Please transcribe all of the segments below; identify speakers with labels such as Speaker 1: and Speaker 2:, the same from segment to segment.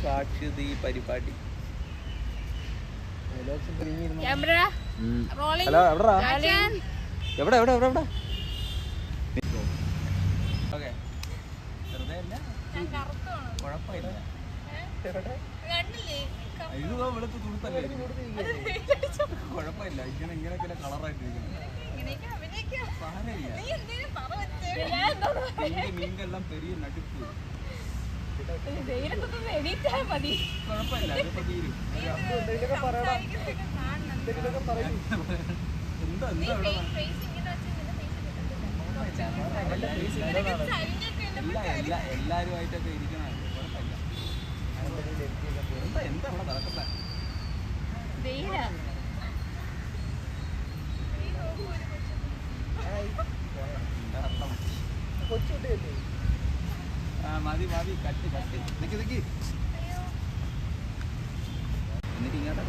Speaker 1: സാക്ഷി പരിപാടി.
Speaker 2: ഹലോ എവിടെ എവിടെ എവിടെ എവിടെ
Speaker 1: ഓക്കെ വെറുതെ അല്ല, കുഴപ്പമില്ല. ഇത് വെളുത്ത് തുടുത്തല്ലേ, കുഴപ്പമില്ല. ഇങ്ങനെയൊക്കെ കളറായിട്ടിരിക്കുന്നു. മീൻകെല്ലാം പെരിയ നടുപ്പ്. കുഴപ്പമില്ല, ഇതിപ്പോ തീരും. എന്താ എല്ലാരുമായിട്ടൊക്കെ ഇരിക്കണം. കുഴപ്പമില്ല. എന്താ അവിടെ നടക്കട്ടെ. മതി മതി, കട്ട് കട്ട്. നിക്ക് നിക്ക്. എന്നിട്ട് ഇങ്ങോട്ട്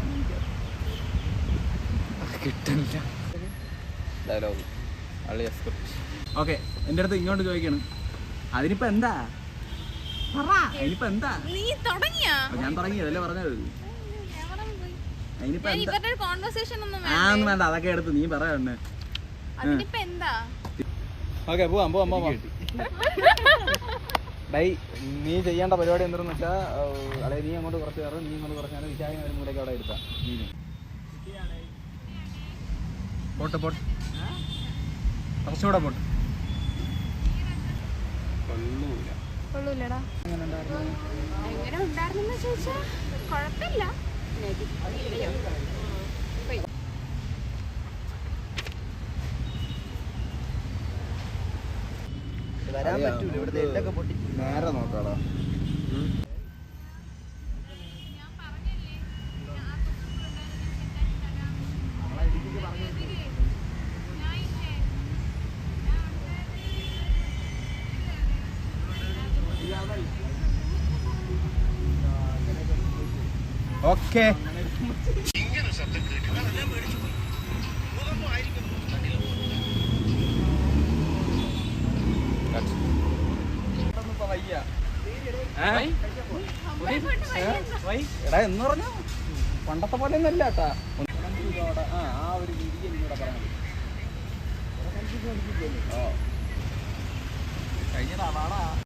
Speaker 1: കിട്ടില്ല ഡയലോഗ്. ഓക്കെ, എൻ്റെ അടുത്ത് ഇങ്ങോട്ട് ചോദിക്കണം, അതിനിപ്പോ എന്താ? അതിനിപ്പോ എന്താ? ഞാൻ തുടങ്ങിയതല്ലേ പറഞ്ഞത്. ഒന്നും വേണ്ട, അതൊക്കെ എടുത്ത് നീ പറയണ്ടേ. ഓക്കെ, പോവാം പോവാം പോവാം. ഡൈ, നീ ചെയ്യേണ്ട പരിപാടി എന്താണെന്ന് വെച്ചാൽ, അല്ലെ നീ അങ്ങോട്ട് കുറച്ച് കയറും, നീ അങ്ങോട്ട് കുറച്ച് കയറും, വിശാഖം ഒരു മൂലയ്ക്ക് അവിടെ എടുത്താം. പോട്ട് പോട്ട്, കുറച്ചുകൂടെ പോട്ട്.
Speaker 3: കൊള്ളൂലടാ. എങ്ങനെ ഉണ്ടായിരുന്നെന്ന് ചോദിച്ചാ കുഴപ്പമില്ല.
Speaker 2: വരാൻ പറ്റൂല, ഇവിടുത്തെ എല്ലൊക്കെ പൊട്ടി. നേരെ നോക്കാടാ. ഓക്കെ, എടാ എന്ന് പറഞ്ഞ പണ്ടത്തെ പോലെ ഒന്നും അല്ല കേട്ടാ. ആ ഒരു രീതി എനിക്കിവിടെ പറയാൻ കഴിഞ്ഞതാ.